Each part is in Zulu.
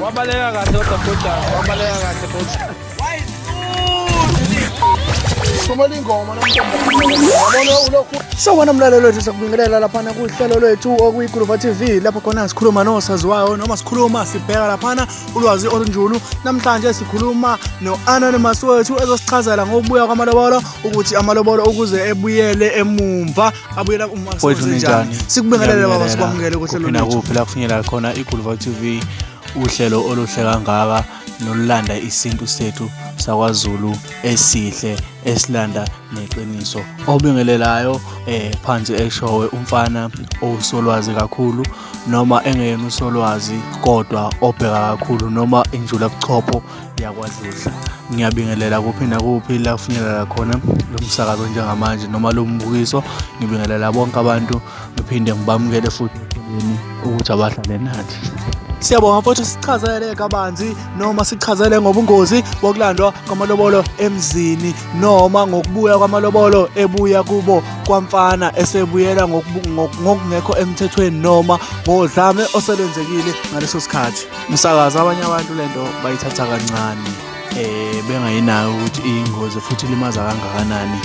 Wabaleka kahle kodwa Bhojana, wabaleka kahle Bhojana. Somali ingoma yabona ulokhu sawona mlalelo wethu sakubingelela laphana kuhlelo lwethu okuyiGuluva TV lapho khona sikhuluma nosaziwayo noma sikhuluma sibheka laphana ulwazi olunjulu. Namhlanje sikhuluma no-anonymous wethu ezosichazela ngokubuya kwamalobolo ukuthi amalobolo ukuze ebuyele emumva abuyela njani. Sikubingelele baba, sikwamukele kuhlelo lwethu. Kuphi la kufinyelela khona iGuluva TV, uhlelo oluhle kangaka nolulanda isintu sethu sakwaZulu esihle esilanda neqiniso. Obingelelayo phansi eshowe umfana osolwazi kakhulu noma engeyena usolwazi kodwa obheka kakhulu noma injula buchopho yakwaDludla. Ngiyabingelela kuphi nakuphi la kufinyelela khona lo msakazo njengamanje noma lo mbukiso. Ngibingelela bonke abantu, ngiphinde ngibamukele futhi ukuthi abahlale nathi. Siyabonga futhi sichazele kabanzi noma sichazele ngobungozi bokulandwa kwamalobolo emzini noma ngokubuya kwamalobolo ebuya kubo kwamfana esebuyela ngokungekho emthethweni noma ngodlame oselenzekile ngaleso sikhathi. Msakaza abanye abantu lento bayithatha kancane bengayinayo ukuthi iyingozi futhi limaza kangakanani.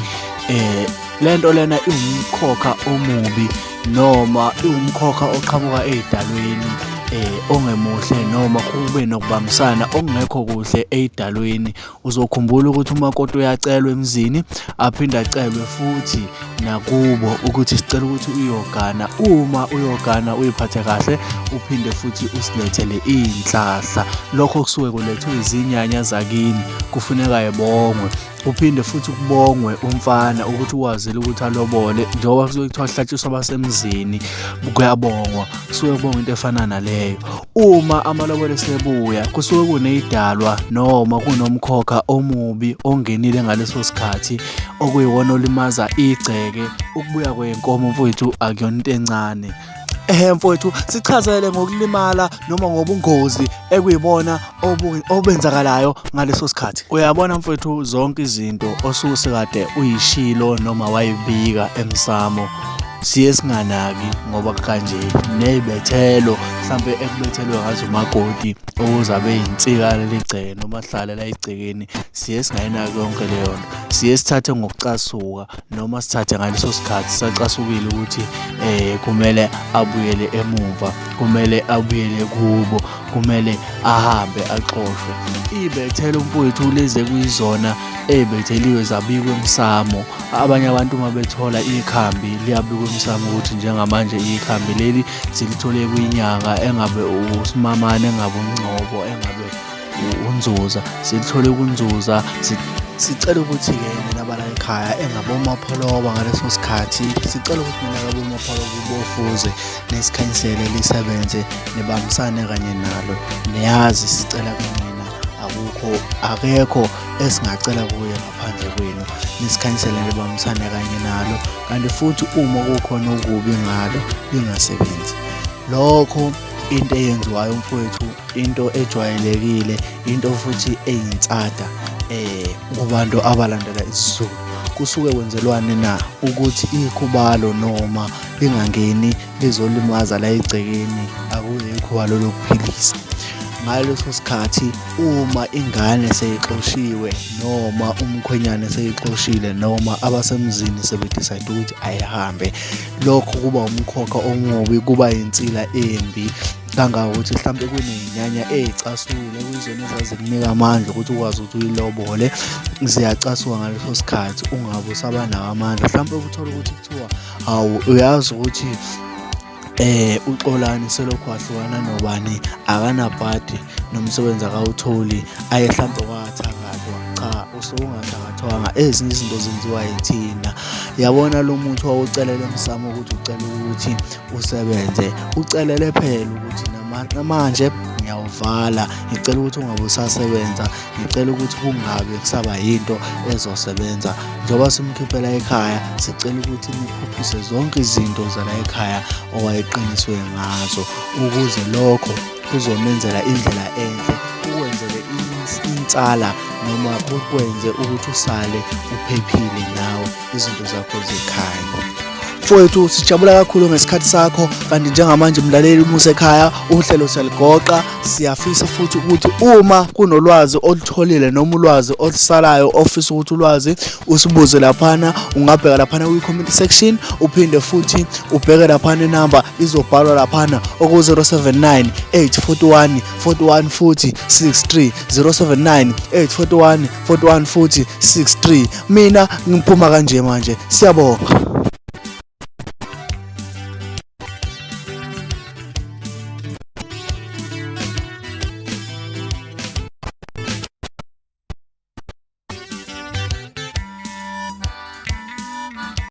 Lento lena iwumkhokha omubi noma iwumkhokha oqhamuka ezidalweni ongemuhle noma kube nokubambisana okungekho kuhle ezidalweni. Uzokhumbula ukuthi umakoti uyacelwa emzini aphinde acelwe futhi nakubo ukuthi sicela ukuthi uyogana. Uma uyogana uyiphathe kahle uphinde futhi usilethele inhlahla. Lokho kusuke kulethwe izinyanya zakini, kufuneka ebongwe. Uphinde futhi kubongwe umfana ukuthi ukwazile ukuthi alobole njengoba kusuke kuthiwa hlatshiswa abasemzini, kuyabongwa. Kusuke kubongwa into efana naleyo. Uma amalobolo esebuya kusuke kuneyidalwa noma kunomkhokha omubi ongenile ngaleso sikhathi okuyiwona olimaza igceke. Ukubuya kwenkomo mfowethu akuyona into encane. Mfowethu sichazele ngokulimala noma ngobungozi ekuyibona obenzakalayo ngaleso sikhathi. Uyabona mfowethu, zonke izinto osuke sekade uyishilo noma wayibika emsamo siye singanaki ngoba kanje nezibethelo mhlambe ekubethelwe ngazo umakoti okuzabe yinsika leligceke noma hlala la igcekeni, siye singayinaki yonke leyo nto. Siye sithathe ngokucasuka noma sithathe ngaleso sikhathi sacasukile ukuthi kumele abuyele emumva, kumele abuyele kubo, kumele ahambe axoshwe. Ibethelo mfowethu leze kuyizona ezibetheliwe zabikwa emsamo. Abanye abantu uma bethola ikhambi liyabikwa emsamo ukuthi njengamanje ikhambi leli silithole kwinyanga, engabe uSimamane, engabe uNgcobo, engabe uNzuza, silithole kuNzuza. Sicela ukuthi-ke mina bala ekhaya engabe uMapholoba ngaleso sikhathi, sicela ukuthi mina ngabe uMapholoba ubofuze nesikhanyisele lisebenze nibambisane kanye nalo. Niyazi sicela kumina akekho esingacela kuye ngaphandle kwenu, nisikhanyisele nibambisane kanye nalo. Kanti futhi uma kukhona okubi ngalo lingasebenzi. Lokho into eyenziwayo mfowethu, into ejwayelekile, into futhi eyinsada kubantu abalandela isiZulu. Kusuke kwenzelwane na ukuthi ikhubalo noma lingangeni lizolimaza la egcekeni, akuze ikhubalo lokuphilisa. Ngaleso sikhathi uma ingane seyixoshiwe noma umkhwenyane seyixoshile noma abasemzini sebedecide ukuthi ayihambe, lokho kuba umkhokha omubi, kuba insila embi kangangokuthi mhlambe kunezinyanya ezicasule kuyizona ezazikunika amandla ukuthi ukwazi ukuthi uyilobole. Ziyacasuka ngaleso sikhathi ungabe usabanawo amandla. Mhlambe ukuthola ukuthi kuthiwa hawu uyazi ukuthi uXolani selokhu wahlukana nobani, akanabhadi nomsebenzi akawutholi, aye mhlambe wathakathwa. Cha, usuke ungathakathwanga, ezinye izinto zenziwa yithina. Yabona lo muntu wawucelele emsamo ukuthi ucela ukuthi usebenze, ucelele phela ukuthi namanje ngiyawuvala, ngicela ukuthi ungabe usasebenza, ngicela ukuthi kungabe kusaba yinto ezosebenza. Njengoba simkhiphela ekhaya, sicela ukuthi nikhuphise zonke izinto zala ekhaya owayeqiniswe ngazo, ukuze lokho kuzomenzela indlela enhle, ukwenzele insala noma ukwenze ukuthi usale uphephile nawe, izinto zakho zikhanye. Mfowethu, sijabula kakhulu ngesikhathi sakho, kanti njengamanje mlaleli uma usekhaya uhlelo siyaligoqa. Siyafisa futhi ukuthi uma kunolwazi olutholile noma ulwazi olusalayo ofisa ukuthi ulwazi usibuze laphana, ungabheka laphana kwi-comment section, uphinde futhi ubheke laphana inamba izobhalwa laphana oku 079 841 41 futhi 63 079 841 41 futhi 63. Mina ngiphuma kanje manje, siyabonga.